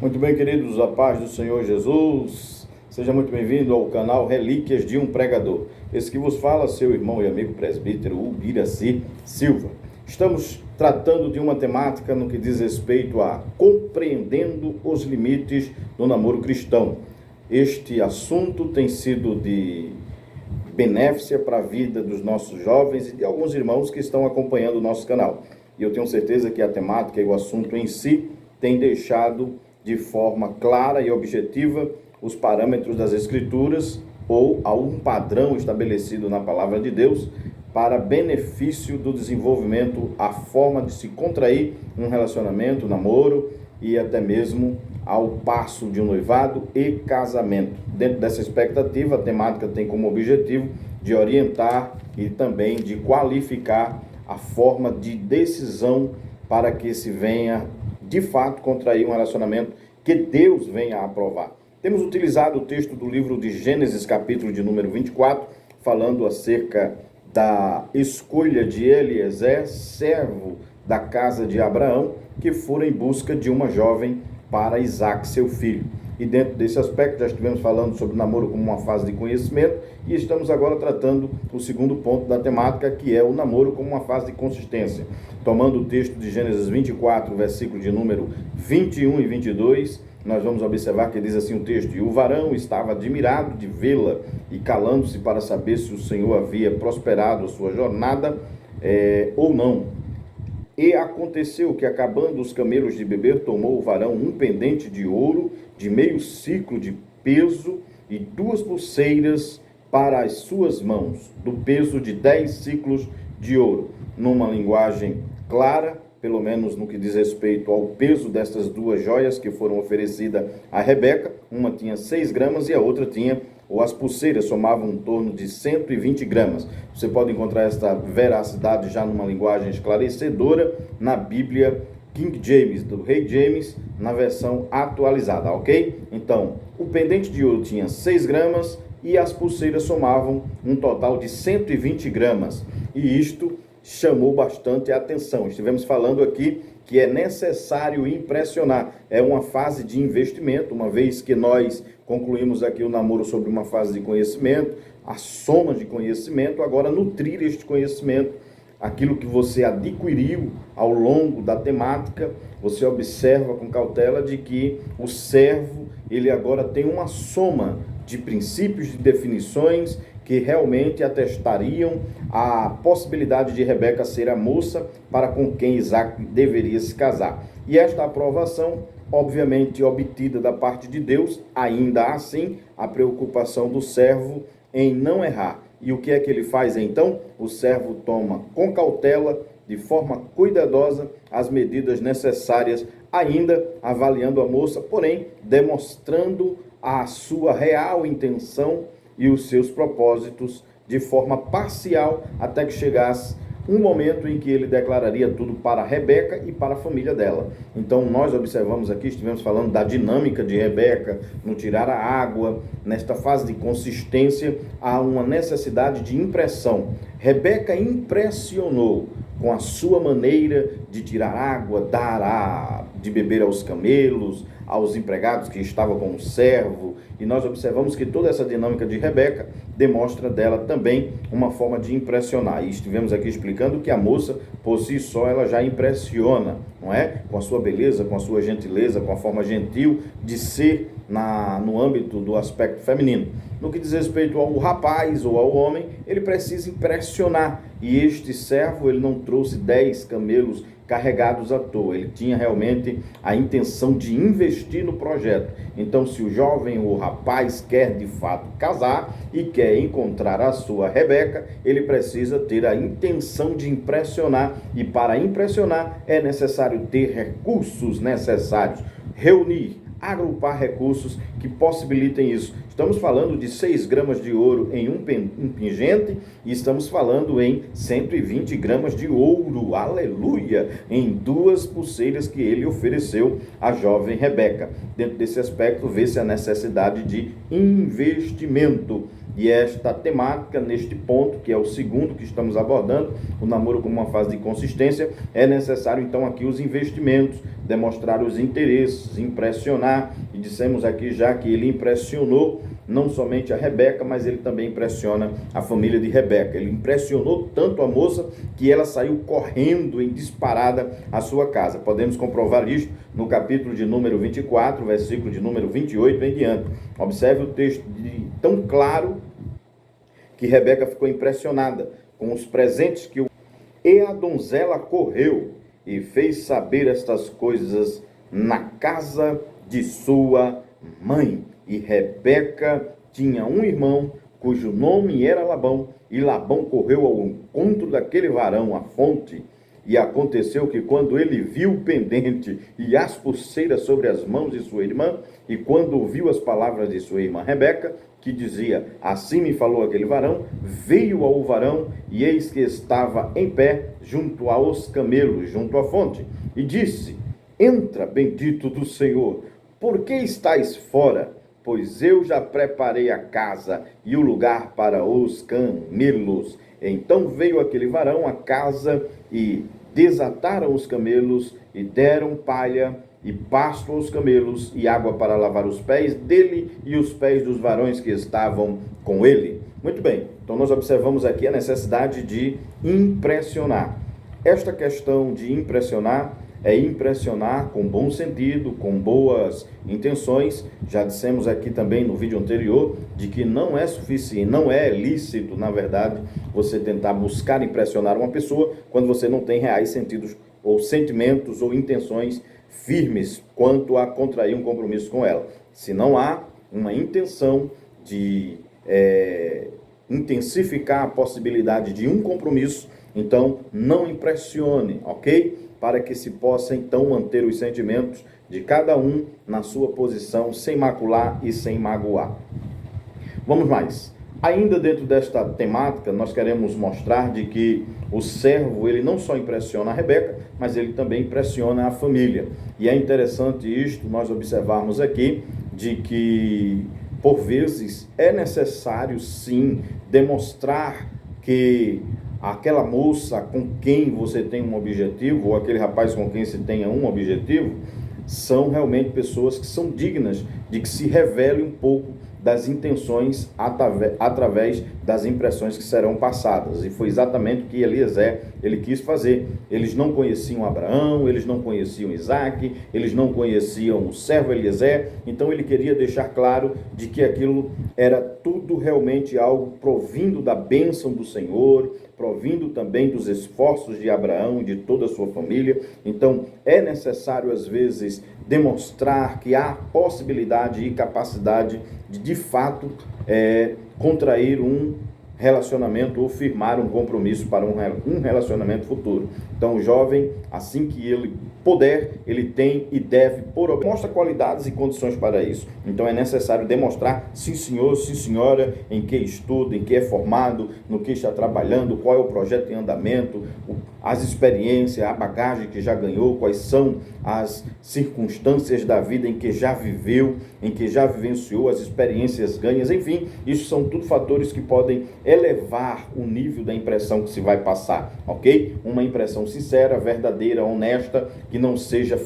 Muito bem, queridos, a paz do Senhor Jesus. Seja muito bem-vindo ao canal Relíquias de um Pregador. Esse que vos fala, seu irmão e amigo presbítero Ubiraci Silva. Estamos tratando de uma temática no que diz respeito a compreendendo os limites do namoro cristão. Este assunto tem sido de benéfica para a vida dos nossos jovens e de alguns irmãos que estão acompanhando o nosso canal. E eu tenho certeza que a temática e o assunto em si tem deixado de forma clara e objetiva os parâmetros das Escrituras ou a um padrão estabelecido na Palavra de Deus para benefício do desenvolvimento, a forma de se contrair um relacionamento, namoro e até mesmo ao passo de um noivado e casamento. Dentro dessa expectativa, a temática tem como objetivo de orientar e também de qualificar a forma de decisão para que se venha de fato contrair um relacionamento que Deus venha a aprovar. Temos utilizado o texto do livro de Gênesis, capítulo de número 24, falando acerca da escolha de Eliezer, servo da casa de Abraão, que fora em busca de uma jovem para Isaac, seu filho. E dentro desse aspecto já estivemos falando sobre o namoro como uma fase de conhecimento e estamos agora tratando o segundo ponto da temática, que é o namoro como uma fase de consistência. Tomando o texto de Gênesis 24, versículo de número 21 e 22, nós vamos observar que diz assim o texto: "E o varão estava admirado de vê-la e calando-se para saber se o Senhor havia prosperado a sua jornada ou não. E aconteceu que, acabando os camelos de beber, tomou o varão um pendente de ouro de meio siclo de peso e 2 pulseiras para as suas mãos, do peso de 10 ciclos de ouro." Numa linguagem clara, pelo menos no que diz respeito ao peso destas duas joias que foram oferecidas a Rebeca, uma tinha 6 gramas e a outra tinha, ou as pulseiras somavam em torno de 120 gramas. Você pode encontrar esta veracidade já numa linguagem esclarecedora na Bíblia King James, do Rei James, na versão atualizada, ok? Então, o pendente de ouro tinha 6 gramas e as pulseiras somavam um total de 120 gramas. E isto chamou bastante a atenção. Estivemos falando aqui que é necessário impressionar. É uma fase de investimento, uma vez que nós concluímos aqui o namoro sobre uma fase de conhecimento, a soma de conhecimento, agora nutrir este conhecimento, aquilo que você adquiriu ao longo da temática, você observa com cautela de que o servo, ele agora tem uma soma de princípios, de definições que realmente atestariam a possibilidade de Rebeca ser a moça para com quem Isaac deveria se casar. E esta aprovação, obviamente obtida da parte de Deus, ainda assim, a preocupação do servo em não errar. E o que é que ele faz então? O servo toma com cautela, de forma cuidadosa, as medidas necessárias, ainda avaliando a moça, porém demonstrando a sua real intenção e os seus propósitos de forma parcial, até que chegasse um momento em que ele declararia tudo para Rebeca e para a família dela. Então nós observamos aqui, estivemos falando da dinâmica de Rebeca no tirar a água. Nesta fase de consistência há uma necessidade de impressão. Rebeca impressionou com a sua maneira de tirar água, de beber aos camelos, aos empregados que estavam com o servo, e nós observamos que toda essa dinâmica de Rebeca demonstra dela também uma forma de impressionar. E estivemos aqui explicando que a moça, por si só, ela já impressiona, não é? Com a sua beleza, com a sua gentileza, com a forma gentil de ser no âmbito do aspecto feminino. No que diz respeito ao rapaz ou ao homem, ele precisa impressionar. E este servo, ele não trouxe 10 camelos carregados à toa. Ele tinha realmente a intenção de investir no projeto. Então, se o jovem ou o rapaz quer de fato casar e quer encontrar a sua Rebeca, ele precisa ter a intenção de impressionar. E para impressionar é necessário ter recursos necessários, reunir, agrupar recursos que possibilitem isso. Estamos falando de 6 gramas de ouro em um pingente e estamos falando em 120 gramas de ouro, aleluia, em 2 pulseiras que ele ofereceu à jovem Rebeca. Dentro desse aspecto, vê-se a necessidade de investimento. E esta temática, neste ponto, que é o segundo que estamos abordando, o namoro como uma fase de consistência, é necessário então aqui os investimentos, demonstrar os interesses, impressionar, e dissemos aqui já que ele impressionou não somente a Rebeca, mas ele também impressiona a família de Rebeca. Ele impressionou tanto a moça que ela saiu correndo em disparada à sua casa. Podemos comprovar isto no capítulo de número 24, versículo de número 28 em diante. Observe o texto tão claro que Rebeca ficou impressionada com os presentes que E a donzela correu e fez saber estas coisas na casa de sua mãe. E Rebeca tinha um irmão, cujo nome era Labão, e Labão correu ao encontro daquele varão à fonte. E aconteceu que quando ele viu o pendente e as pulseiras sobre as mãos de sua irmã, e quando ouviu as palavras de sua irmã Rebeca, que dizia, assim me falou aquele varão, veio ao varão, e eis que estava em pé, junto aos camelos, junto à fonte, e disse, entra, bendito do Senhor, por que estáis fora? Pois eu já preparei a casa e o lugar para os camelos. Então veio aquele varão à casa e desataram os camelos e deram palha e pasto aos camelos e água para lavar os pés dele e os pés dos varões que estavam com ele. Muito bem, então nós observamos aqui a necessidade de impressionar. Esta questão de impressionar é impressionar com bom sentido, com boas intenções. Já dissemos aqui também no vídeo anterior de que não é suficiente, não é lícito, na verdade, você tentar buscar impressionar uma pessoa quando você não tem reais sentidos ou sentimentos ou intenções firmes quanto a contrair um compromisso com ela. Se não há uma intenção de intensificar a possibilidade de um compromisso, então não impressione, ok? Para que se possa então manter os sentimentos de cada um na sua posição, sem macular e sem magoar. Vamos mais. Ainda dentro desta temática, nós queremos mostrar de que o servo, ele não só impressiona a Rebeca, mas ele também impressiona a família. E é interessante isto, nós observarmos aqui, de que, por vezes, é necessário, sim, demonstrar que aquela moça com quem você tem um objetivo, ou aquele rapaz com quem você tenha um objetivo, são realmente pessoas que são dignas de que se revele um pouco das intenções através das impressões que serão passadas. E foi exatamente o que Eliezer ele quis fazer. Eles não conheciam Abraão, eles não conheciam Isaac, eles não conheciam o servo Eliezer, então ele queria deixar claro de que aquilo era tudo realmente algo provindo da bênção do Senhor, provindo também dos esforços de Abraão e de toda a sua família. Então é necessário às vezes demonstrar que há possibilidade e capacidade de fato contrair um relacionamento ou firmar um compromisso para um relacionamento futuro. Então o jovem, assim que ele puder, ele tem e deve mostra qualidades e condições para isso. Então é necessário demonstrar, sim senhor, sim senhora, em que estuda, em que é formado, no que está trabalhando, qual é o projeto em andamento, as experiências, a bagagem que já ganhou, quais são as circunstâncias da vida em que já viveu, em que já vivenciou, as experiências ganhas, enfim, isso são tudo fatores que podem elevar o nível da impressão que se vai passar, ok? Uma impressão sincera, verdadeira, honesta, que não seja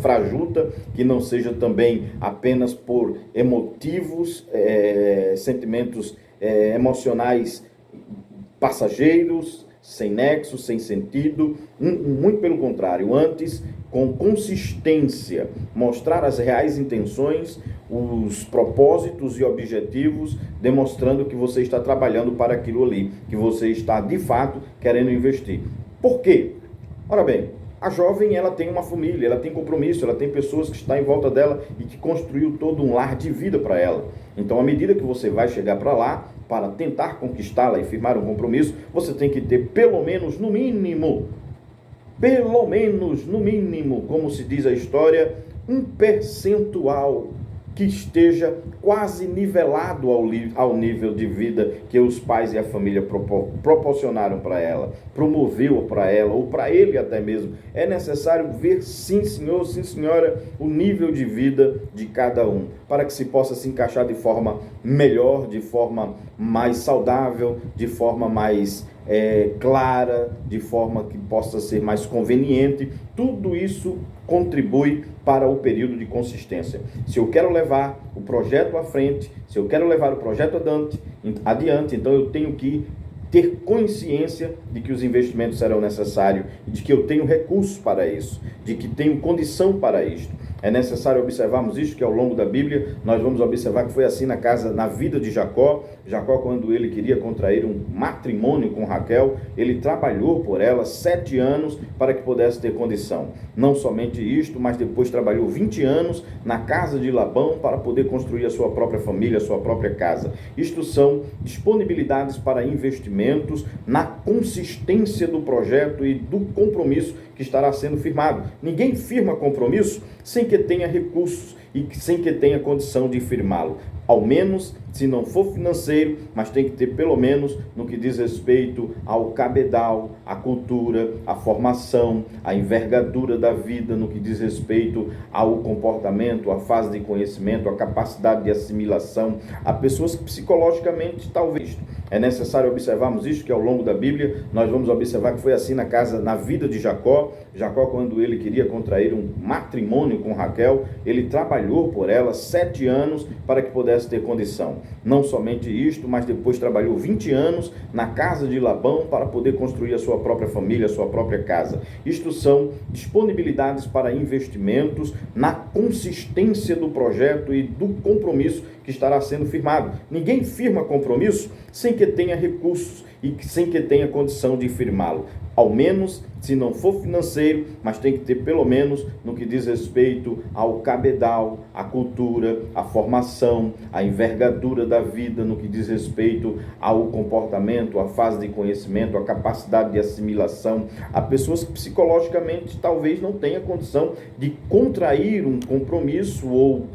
frajuta, que não seja também apenas por emotivos, sentimentos emocionais passageiros, sem nexo, sem sentido, muito pelo contrário, antes com consistência, mostrar as reais intenções, os propósitos e objetivos, demonstrando que você está trabalhando para aquilo ali, que você está de fato querendo investir. Por quê? Ora bem, a jovem, ela tem uma família, ela tem compromisso, ela tem pessoas que estão em volta dela e que construiu todo um lar de vida para ela. Então, à medida que você vai chegar para lá, para tentar conquistá-la e firmar um compromisso, você tem que ter pelo menos, no mínimo, como se diz a história, um percentual que esteja quase nivelado ao nível de vida que os pais e a família proporcionaram para ela, promoveu para ela, ou para ele até mesmo. É necessário ver, sim senhor, sim senhora, o nível de vida de cada um, para que se possa se encaixar de forma melhor, de forma mais saudável, de forma mais clara, de forma que possa ser mais conveniente. Tudo isso contribui para o período de consistência. Se eu quero levar o projeto à frente, se eu quero levar o projeto adiante, então eu tenho que ter consciência de que os investimentos serão necessários, de que eu tenho recursos para isso, de que tenho condição para isto. É necessário observarmos isso, que ao longo da Bíblia nós vamos observar que foi assim na vida de Jacó. Jacó, quando ele queria contrair um matrimônio com Raquel, ele trabalhou por ela 7 anos para que pudesse ter condição. Não somente isto, mas depois trabalhou 20 anos na casa de Labão para poder construir a sua própria família, a sua própria casa. Isto são disponibilidades para investimentos na consistência do projeto e do compromisso que estará sendo firmado. Ninguém firma compromisso sem que tenha recursos e sem que tenha condição de firmá-lo. Ao menos, se não for financeiro, mas tem que ter pelo menos no que diz respeito ao cabedal, à cultura, à formação, à envergadura da vida, no que diz respeito ao comportamento, à fase de conhecimento, à capacidade de assimilação, a pessoas que psicologicamente talvez. É necessário observarmos isso, que ao longo da Bíblia nós vamos observar que foi assim na vida de Jacó. Jacó, quando ele queria contrair um matrimônio com Raquel, ele trabalhou por ela 7 anos para que pudesse ter condição. Não somente isto, mas depois trabalhou 20 anos na casa de Labão para poder construir a sua própria família, a sua própria casa. Isto são disponibilidades para investimentos na consistência do projeto e do compromisso que estará sendo firmado. Ninguém firma compromisso sem que tenha recursos e sem que tenha condição de firmá-lo. Ao menos, se não for financeiro, mas tem que ter pelo menos no que diz respeito ao cabedal, à cultura, à formação, à envergadura da vida, no que diz respeito ao comportamento, à fase de conhecimento, à capacidade de assimilação, a pessoas que psicologicamente talvez não tenham condição de contrair um compromisso ou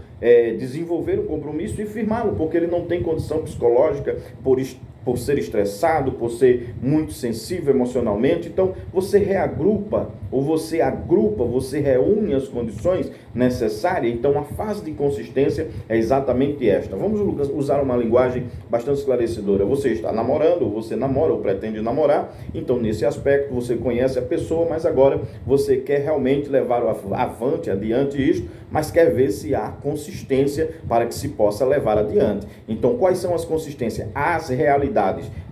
desenvolver um compromisso e firmá-lo, porque ele não tem condição psicológica por ser estressado, por ser muito sensível emocionalmente. Então você reagrupa, ou você agrupa, você reúne as condições necessárias. Então a fase de consistência é exatamente esta. Vamos usar uma linguagem bastante esclarecedora. Você está namorando, ou você namora, ou pretende namorar. Então nesse aspecto você conhece a pessoa, mas agora você quer realmente levar adiante isto, mas quer ver se há consistência para que se possa levar adiante. Então quais são as consistências? As realidades.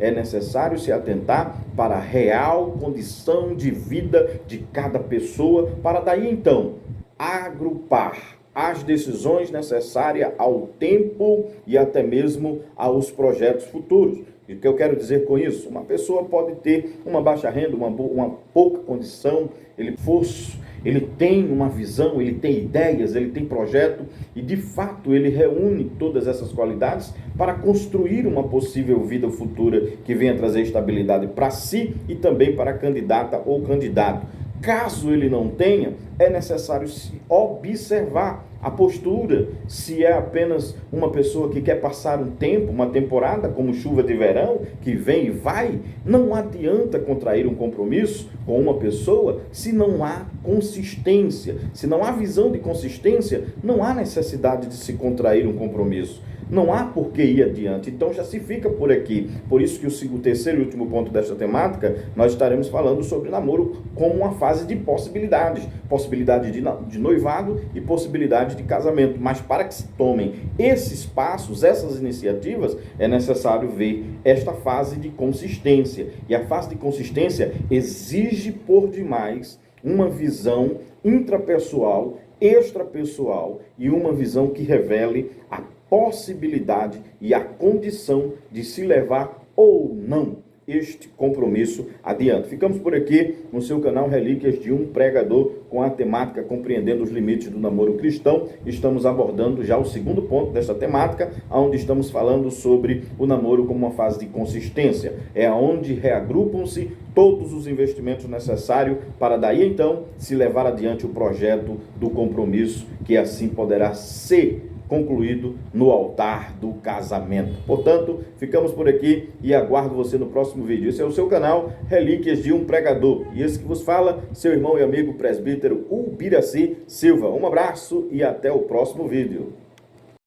É necessário se atentar para a real condição de vida de cada pessoa, para daí então agrupar as decisões necessárias ao tempo e até mesmo aos projetos futuros. E o que eu quero dizer com isso? Uma pessoa pode ter uma baixa renda, uma pouca condição, ele tem uma visão, ele tem ideias, ele tem projeto e de fato ele reúne todas essas qualidades para construir uma possível vida futura que venha trazer estabilidade para si e também para a candidata ou candidato. Caso ele não tenha, é necessário se observar a postura, se é apenas uma pessoa que quer passar um tempo, uma temporada, como chuva de verão, que vem e vai. Não adianta contrair um compromisso com uma pessoa se não há consistência. Se não há visão de consistência, não há necessidade de se contrair um compromisso. Não há por que ir adiante. Então já se fica por aqui. Por isso que o terceiro e último ponto desta temática, nós estaremos falando sobre namoro como uma fase de possibilidades. Possibilidade de noivado e possibilidade de casamento. Mas para que se tomem esses passos, essas iniciativas, é necessário ver esta fase de consistência. E a fase de consistência exige por demais uma visão intrapessoal, extrapessoal e uma visão que revele a possibilidade e a condição de se levar ou não este compromisso adiante. Ficamos por aqui no seu canal Relíquias de um Pregador com a temática Compreendendo os Limites do Namoro Cristão. Estamos abordando já o segundo ponto desta temática, onde estamos falando sobre o namoro como uma fase de consistência. É onde reagrupam-se todos os investimentos necessários para daí então se levar adiante o projeto do compromisso, que assim poderá ser concluído no altar do casamento. Portanto, ficamos por aqui e aguardo você no próximo vídeo. Esse é o seu canal Relíquias de um Pregador. E esse que vos fala, seu irmão e amigo presbítero Ubiraci Silva. Um abraço e até o próximo vídeo.